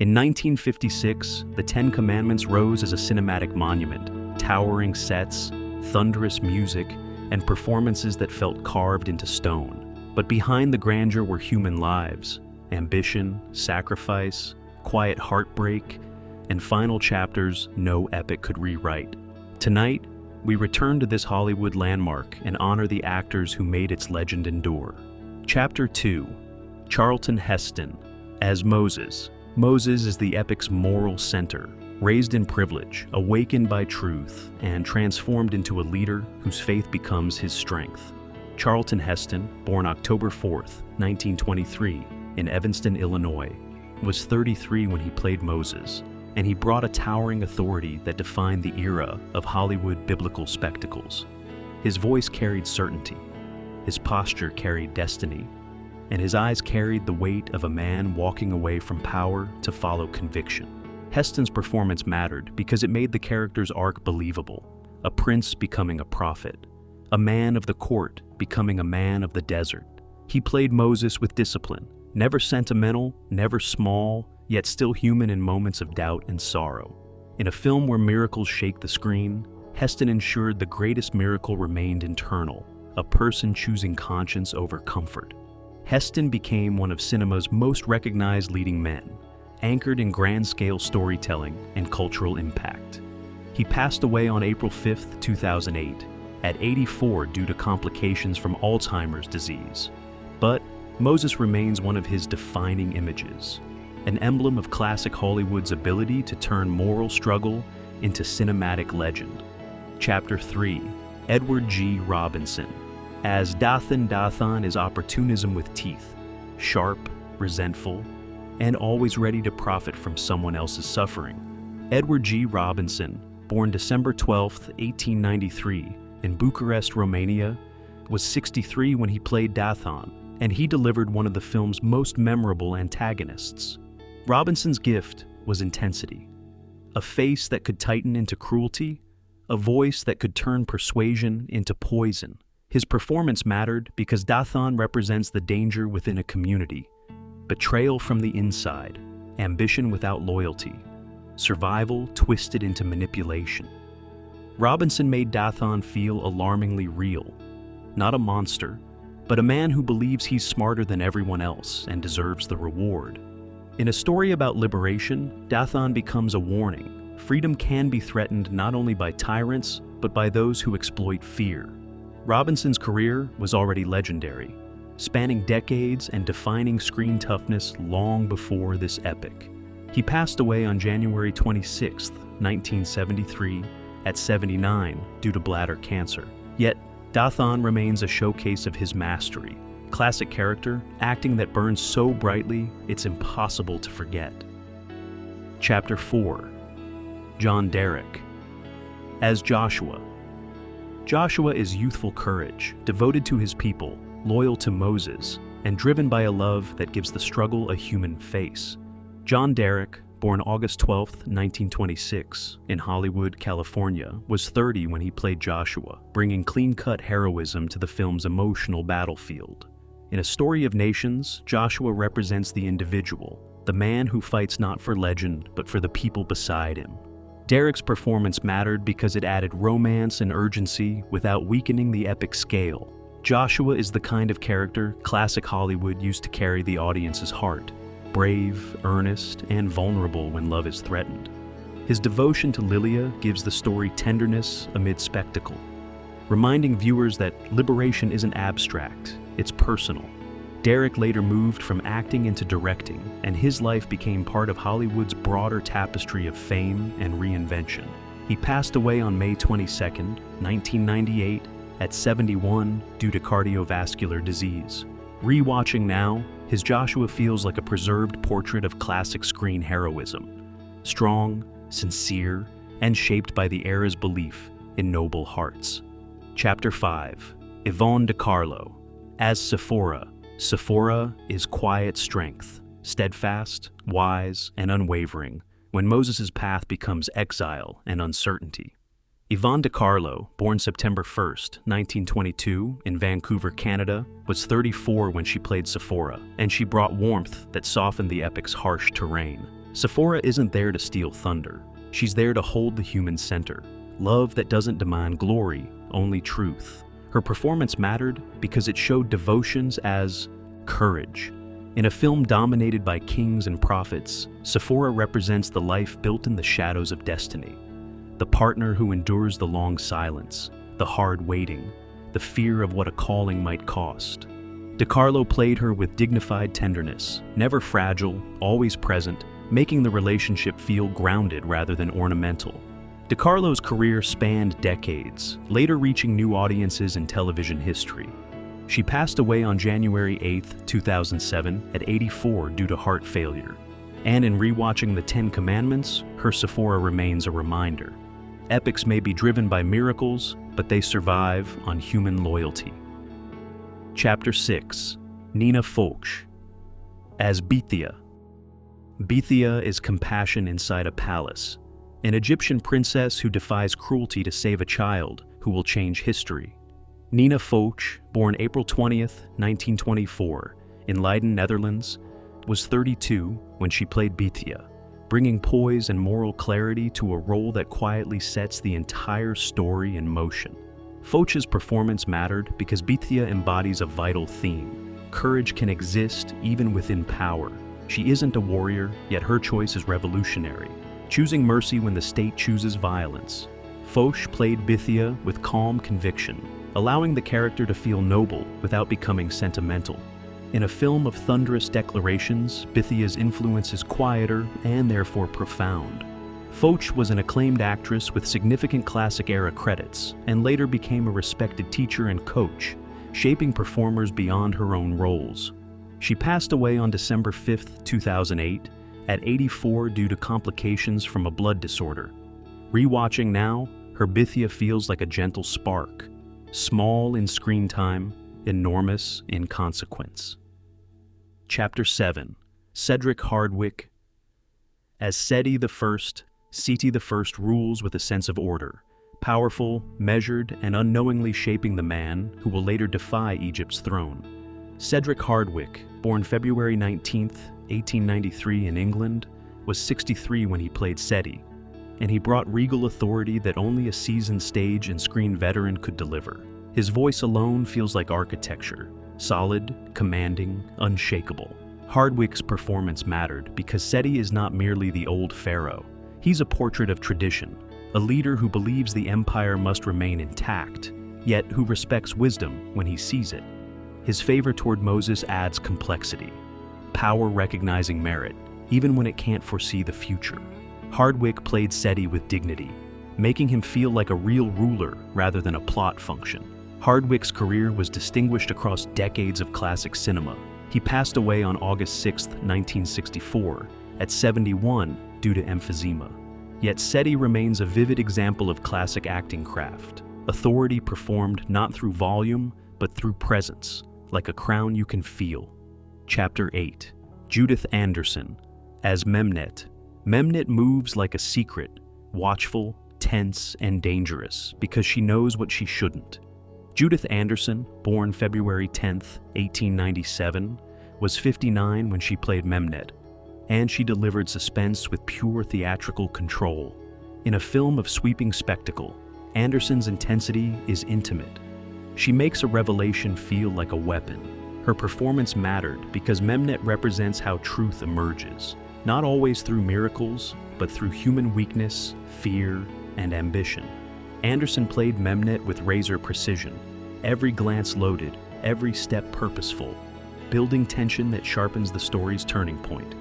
In 1956, the Ten Commandments rose as a cinematic monument, towering sets, thunderous music, and performances that felt carved into stone. But behind the grandeur were human lives, ambition, sacrifice, quiet heartbreak, and final chapters no epic could rewrite. Tonight, we return to this Hollywood landmark and honor the actors who made its legend endure. Chapter 2. Charlton Heston as Moses. Moses is the epic's moral center, raised in privilege, awakened by truth, and transformed into a leader whose faith becomes his strength. Charlton Heston, born October 4th, 1923, in Evanston, Illinois, was 33 when he played Moses, and he brought a towering authority that defined the era of Hollywood biblical spectacles. His voice carried certainty, his posture carried destiny, and his eyes carried the weight of a man walking away from power to follow conviction. Heston's performance mattered because it made the character's arc believable, a prince becoming a prophet, a man of the court becoming a man of the desert. He played Moses with discipline, never sentimental, never small, yet still human in moments of doubt and sorrow. In a film where miracles shake the screen, Heston ensured the greatest miracle remained internal, a person choosing conscience over comfort. Heston became one of cinema's most recognized leading men, anchored in grand-scale storytelling and cultural impact. He passed away on April 5, 2008, at 84 due to complications from Alzheimer's disease. But Moses remains one of his defining images, an emblem of classic Hollywood's ability to turn moral struggle into cinematic legend. Chapter 3. Edward G. Robinson as Dathan. Dathan is opportunism with teeth, sharp, resentful, and always ready to profit from someone else's suffering. Edward G. Robinson, born December 12, 1893, in Bucharest, Romania, was 63 when he played Dathan, and he delivered one of the film's most memorable antagonists. Robinson's gift was intensity, a face that could tighten into cruelty, a voice that could turn persuasion into poison. His performance mattered because Dathan represents the danger within a community, betrayal from the inside, ambition without loyalty, survival twisted into manipulation. Robinson made Dathan feel alarmingly real, not a monster, but a man who believes he's smarter than everyone else and deserves the reward. In a story about liberation, Dathan becomes a warning. Freedom can be threatened not only by tyrants, but by those who exploit fear. Robinson's career was already legendary, spanning decades and defining screen toughness long before this epic. He passed away on January 26, 1973, at 79 due to bladder cancer. Yet, Dathan remains a showcase of his mastery, classic character, acting that burns so brightly it's impossible to forget. Chapter 4. John Derek as Joshua. Joshua is youthful courage, devoted to his people, loyal to Moses, and driven by a love that gives the struggle a human face. John Derek, born August 12, 1926, in Hollywood, California, was 30 when he played Joshua, bringing clean-cut heroism to the film's emotional battlefield. In A Story of Nations, Joshua represents the individual, the man who fights not for legend, but for the people beside him. Derek's performance mattered because it added romance and urgency without weakening the epic scale. Joshua is the kind of character classic Hollywood used to carry the audience's heart, brave, earnest, and vulnerable when love is threatened. His devotion to Lilia gives the story tenderness amid spectacle, reminding viewers that liberation isn't abstract, it's personal. Derek later moved from acting into directing, and his life became part of Hollywood's broader tapestry of fame and reinvention. He passed away on May 22, 1998, at 71 due to cardiovascular disease. Rewatching now, his Joshua feels like a preserved portrait of classic screen heroism, strong, sincere, and shaped by the era's belief in noble hearts. Chapter 5. Yvonne De Carlo as Sephora. Sephora is quiet strength, steadfast, wise, and unwavering when Moses' path becomes exile and uncertainty. Yvonne De Carlo, born September 1, 1922, in Vancouver, Canada, was 34 when she played Sephora, and she brought warmth that softened the epic's harsh terrain. Sephora isn't there to steal thunder. She's there to hold the human center. Love that doesn't demand glory, only truth. Her performance mattered because it showed devotions as courage. In a film dominated by kings and prophets, Sephora represents the life built in the shadows of destiny. The partner who endures the long silence, the hard waiting, the fear of what a calling might cost. DeCarlo played her with dignified tenderness, never fragile, always present, making the relationship feel grounded rather than ornamental. DeCarlo's career spanned decades, later reaching new audiences in television history. She passed away on January 8, 2007, at 84 due to heart failure. And in rewatching The Ten Commandments, her Sephora remains a reminder. Epics may be driven by miracles, but they survive on human loyalty. Chapter 6. Nina Foch. As Bethia. Bethia is compassion inside a palace, an Egyptian princess who defies cruelty to save a child who will change history. Nina Foch, born April 20th, 1924, in Leiden, Netherlands, was 32 when she played Bethia, bringing poise and moral clarity to a role that quietly sets the entire story in motion. Foch's performance mattered because Bethia embodies a vital theme. Courage can exist even within power. She isn't a warrior, yet her choice is revolutionary, choosing mercy when the state chooses violence. Foch played Bethia with calm conviction, allowing the character to feel noble without becoming sentimental. In a film of thunderous declarations, Bethia's influence is quieter and therefore profound. Foch was an acclaimed actress with significant classic-era credits, and later became a respected teacher and coach, shaping performers beyond her own roles. She passed away on December 5, 2008, at 84 due to complications from a blood disorder. Rewatching now, her Bethia feels like a gentle spark, small in screen time, enormous in consequence. Chapter 7. Cedric Hardwicke. As Seti I rules with a sense of order, powerful, measured, and unknowingly shaping the man who will later defy Egypt's throne. Cedric Hardwicke, born February 19, 1893 in England, was 63 when he played Seti, and he brought regal authority that only a seasoned stage and screen veteran could deliver. His voice alone feels like architecture, solid, commanding, unshakable. Hardwicke's performance mattered because Seti is not merely the old pharaoh. He's a portrait of tradition, a leader who believes the empire must remain intact, yet who respects wisdom when he sees it. His favor toward Moses adds complexity, power recognizing merit, even when it can't foresee the future. Hardwicke played Seti with dignity, making him feel like a real ruler rather than a plot function. Hardwicke's career was distinguished across decades of classic cinema. He passed away on August 6, 1964, at 71 due to emphysema. Yet Seti remains a vivid example of classic acting craft, authority performed not through volume, but through presence, like a crown you can feel. Chapter 8. Judith Anderson. As Memnet. Memnet moves like a secret, watchful, tense, and dangerous because she knows what she shouldn't. Judith Anderson, born February 10, 1897, was 59 when she played Memnet, and she delivered suspense with pure theatrical control. In a film of sweeping spectacle, Anderson's intensity is intimate. She makes a revelation feel like a weapon. Her performance mattered because Memnet represents how truth emerges, not always through miracles, but through human weakness, fear, and ambition. Anderson played Memnet with razor precision, every glance loaded, every step purposeful, building tension that sharpens the story's turning point.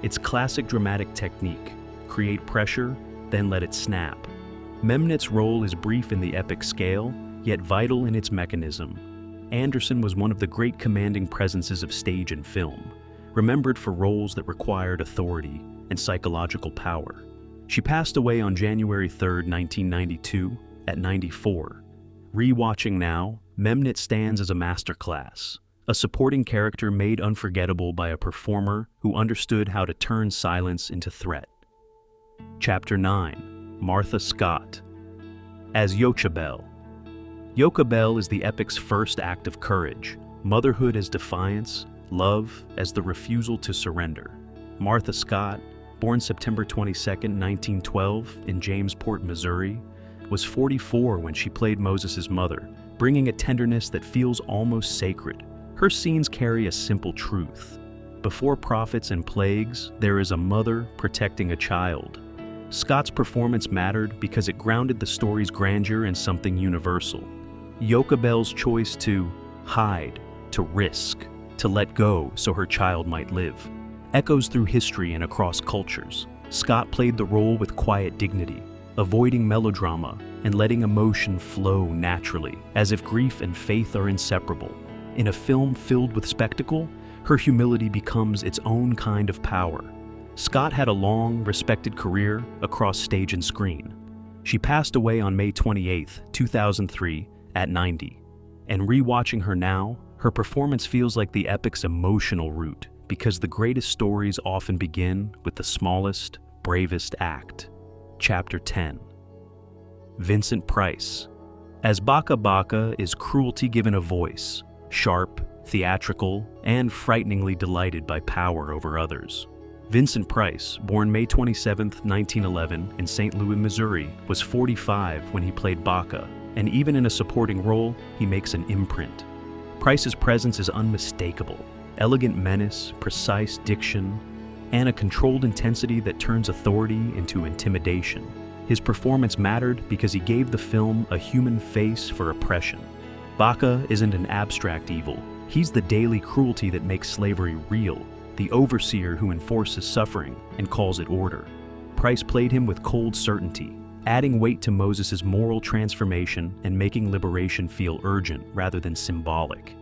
It's classic dramatic technique: create pressure, then let it snap. Memnet's role is brief in the epic scale, yet vital in its mechanism. Anderson was one of the great commanding presences of stage and film, remembered for roles that required authority and psychological power. She passed away on January 3, 1992, at 94. Rewatching now, Memnet stands as a masterclass, a supporting character made unforgettable by a performer who understood how to turn silence into threat. Chapter 9. Martha Scott. As Jochebed. Jochebed is the epic's first act of courage, motherhood as defiance, love as the refusal to surrender. Martha Scott, born September 22, 1912, in Jamesport, Missouri, was 44 when she played Moses' mother, bringing a tenderness that feels almost sacred. Her scenes carry a simple truth. Before prophets and plagues, there is a mother protecting a child. Scott's performance mattered because it grounded the story's grandeur in something universal. Jochebed's choice to hide, to risk, to let go so her child might live, echoes through history and across cultures. Scott played the role with quiet dignity, avoiding melodrama and letting emotion flow naturally, as if grief and faith are inseparable. In a film filled with spectacle, her humility becomes its own kind of power. Scott had a long, respected career across stage and screen. She passed away on May 28, 2003, at 90. And rewatching her now, her performance feels like the epic's emotional root, because the greatest stories often begin with the smallest, bravest act. Chapter 10. Vincent Price. As Baka Baka is cruelty given a voice, sharp, theatrical, and frighteningly delighted by power over others. Vincent Price, born May 27, 1911, in St. Louis, Missouri, was 45 when he played Baka, and even in a supporting role, he makes an imprint. Price's presence is unmistakable. Elegant menace, precise diction, and a controlled intensity that turns authority into intimidation. His performance mattered because he gave the film a human face for oppression. Baka isn't an abstract evil. He's the daily cruelty that makes slavery real, the overseer who enforces suffering and calls it order. Price played him with cold certainty, adding weight to Moses' moral transformation and making liberation feel urgent rather than symbolic.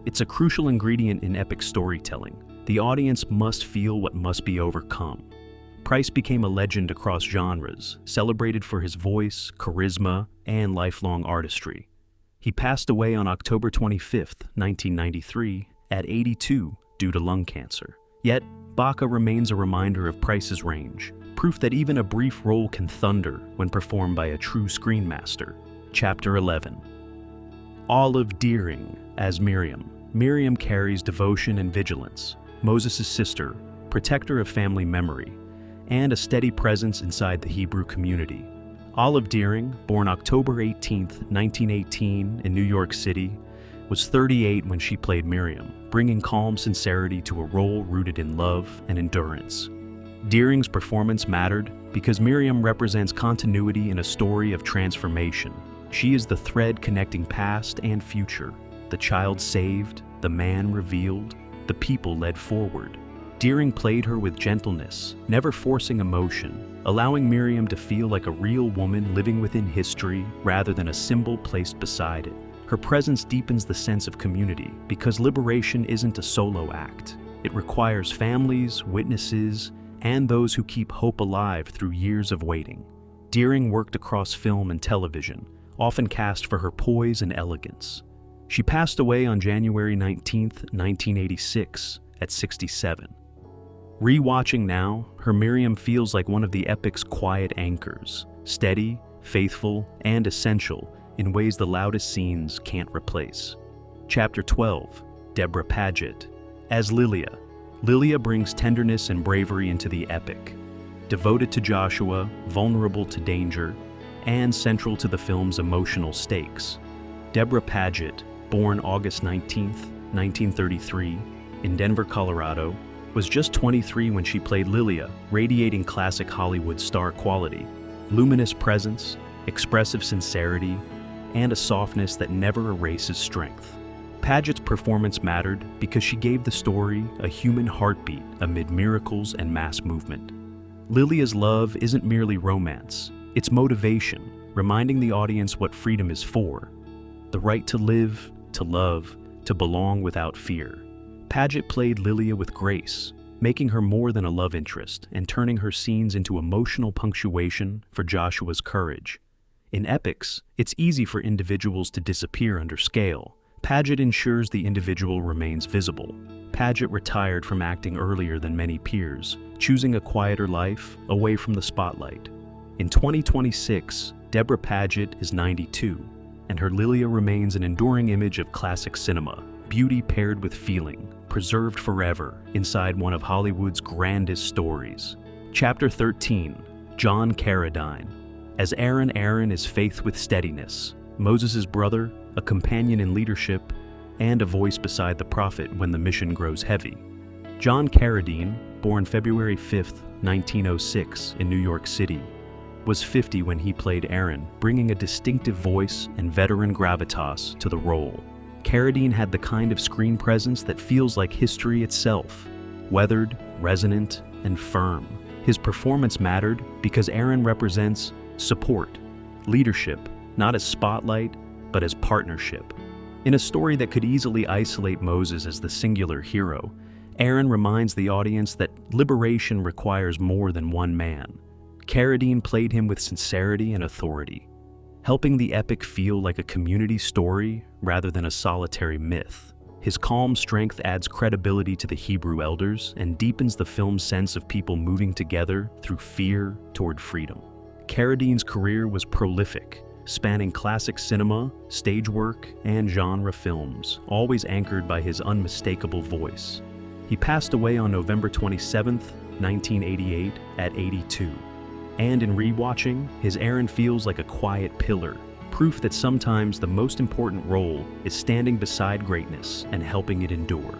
It's a crucial ingredient in epic storytelling. The audience must feel what must be overcome. Price became a legend across genres, celebrated for his voice, charisma, and lifelong artistry. He passed away on October 25, 1993, at 82 due to lung cancer. Yet, Baka remains a reminder of Price's range, proof that even a brief role can thunder when performed by a true screen master. Chapter 11. Olive Deering as Miriam. Miriam carries devotion and vigilance, Moses' sister, protector of family memory, and a steady presence inside the Hebrew community. Olive Deering, born October 18, 1918 in New York City, was 38 when she played Miriam, bringing calm sincerity to a role rooted in love and endurance. Deering's performance mattered because Miriam represents continuity in a story of transformation. She is the thread connecting past and future, the child saved, the man revealed, the people led forward. Deering played her with gentleness, never forcing emotion, allowing Miriam to feel like a real woman living within history rather than a symbol placed beside it. Her presence deepens the sense of community because liberation isn't a solo act. It requires families, witnesses, and those who keep hope alive through years of waiting. Deering worked across film and television, often cast for her poise and elegance. She passed away on January 19, 1986, at 67. Rewatching now, her Miriam feels like one of the epic's quiet anchors, steady, faithful, and essential in ways the loudest scenes can't replace. Chapter 12. Deborah Paget. As Lilia. Lilia brings tenderness and bravery into the epic. Devoted to Joshua, vulnerable to danger, and central to the film's emotional stakes. Deborah Paget, born August 19, 1933, in Denver, Colorado, was just 23 when she played Lilia, radiating classic Hollywood star quality, luminous presence, expressive sincerity, and a softness that never erases strength. Paget's performance mattered because she gave the story a human heartbeat amid miracles and mass movement. Lilia's love isn't merely romance, it's motivation, reminding the audience what freedom is for: the right to live, to love, to belong without fear. Paget played Lilia with grace, making her more than a love interest and turning her scenes into emotional punctuation for Joshua's courage. In epics, it's easy for individuals to disappear under scale. Paget ensures the individual remains visible. Paget retired from acting earlier than many peers, choosing a quieter life away from the spotlight. In 2026, Deborah Paget is 92, and her Lilia remains an enduring image of classic cinema, beauty paired with feeling, preserved forever inside one of Hollywood's grandest stories. Chapter 13, John Carradine. As Aaron is faith with steadiness, Moses' brother, a companion in leadership, and a voice beside the prophet when the mission grows heavy. John Carradine, born February 5, 1906 in New York City, was 50 when he played Aaron, bringing a distinctive voice and veteran gravitas to the role. Carradine had the kind of screen presence that feels like history itself, weathered, resonant, and firm. His performance mattered because Aaron represents support, leadership, not as spotlight, but as partnership. In a story that could easily isolate Moses as the singular hero, Aaron reminds the audience that liberation requires more than one man. Carradine played him with sincerity and authority, helping the epic feel like a community story rather than a solitary myth. His calm strength adds credibility to the Hebrew elders and deepens the film's sense of people moving together through fear toward freedom. Carradine's career was prolific, spanning classic cinema, stage work, and genre films, always anchored by his unmistakable voice. He passed away on November 27, 1988, at 82. And in rewatching, his Aaron feels like a quiet pillar, proof that sometimes the most important role is standing beside greatness and helping it endure.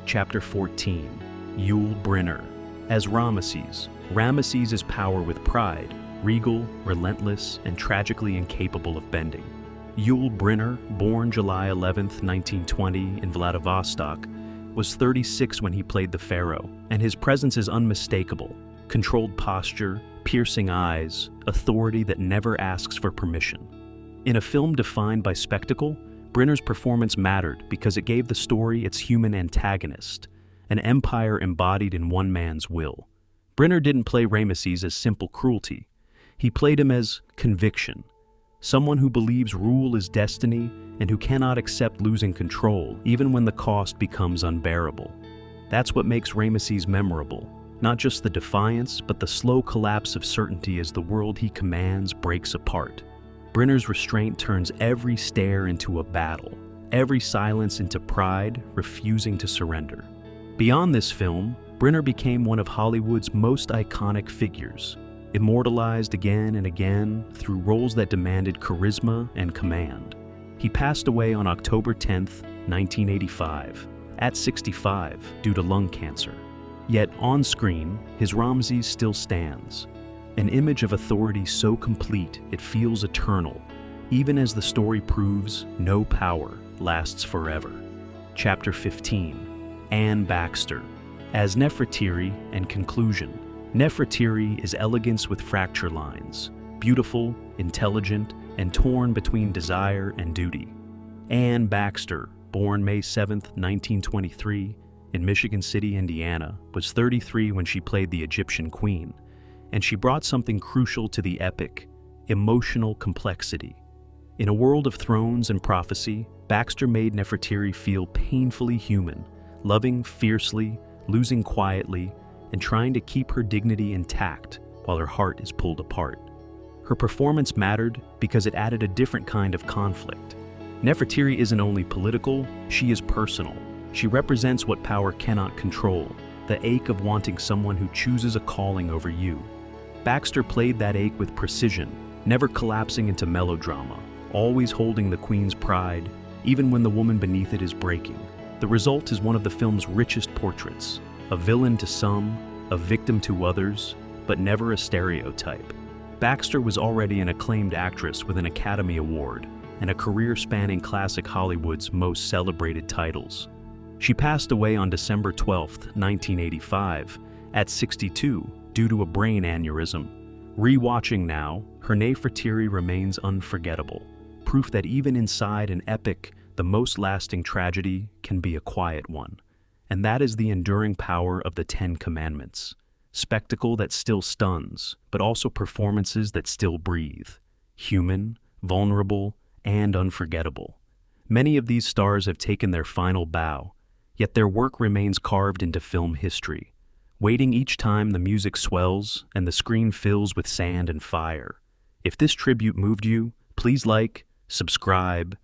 Chapter 14, Yul Brynner. As Ramesses is power with pride, regal, relentless, and tragically incapable of bending. Yul Brynner, born July 11, 1920 in Vladivostok, was 36 when he played the Pharaoh, and his presence is unmistakable. Controlled posture, piercing eyes, authority that never asks for permission. In a film defined by spectacle, Brynner's performance mattered because it gave the story its human antagonist, an empire embodied in one man's will. Brynner didn't play Ramesses as simple cruelty. He played him as conviction, someone who believes rule is destiny and who cannot accept losing control even when the cost becomes unbearable. That's what makes Ramesses memorable. Not just the defiance, but the slow collapse of certainty as the world he commands breaks apart. Brynner's restraint turns every stare into a battle, every silence into pride, refusing to surrender. Beyond this film, Brynner became one of Hollywood's most iconic figures, immortalized again and again through roles that demanded charisma and command. He passed away on October 10, 1985, at 65 due to lung cancer. Yet on screen, his Ramesses still stands, an image of authority so complete it feels eternal, even as the story proves no power lasts forever. Chapter 15, Anne Baxter. As Nefertiri and conclusion. Nefertiri is elegance with fracture lines, beautiful, intelligent, and torn between desire and duty. Anne Baxter, born May 7, 1923, in Michigan City, Indiana, was 33 when she played the Egyptian queen, and she brought something crucial to the epic: emotional complexity. In a world of thrones and prophecy, Baxter made Nefertiri feel painfully human, loving fiercely, losing quietly, and trying to keep her dignity intact while her heart is pulled apart. Her performance mattered because it added a different kind of conflict. Nefertiri isn't only political, she is personal. She represents what power cannot control, the ache of wanting someone who chooses a calling over you. Baxter played that ache with precision, never collapsing into melodrama, always holding the queen's pride, even when the woman beneath it is breaking. The result is one of the film's richest portraits, a villain to some, a victim to others, but never a stereotype. Baxter was already an acclaimed actress with an Academy Award and a career spanning classic Hollywood's most celebrated titles. She passed away on December 12, 1985, at 62 due to a brain aneurysm. Rewatching now, her Nefertiri remains unforgettable, proof that even inside an epic, the most lasting tragedy can be a quiet one. And that is the enduring power of the Ten Commandments. Spectacle that still stuns, but also performances that still breathe. Human, vulnerable, and unforgettable. Many of these stars have taken their final bow, yet their work remains carved into film history, waiting each time the music swells and the screen fills with sand and fire. If this tribute moved you, please like, subscribe,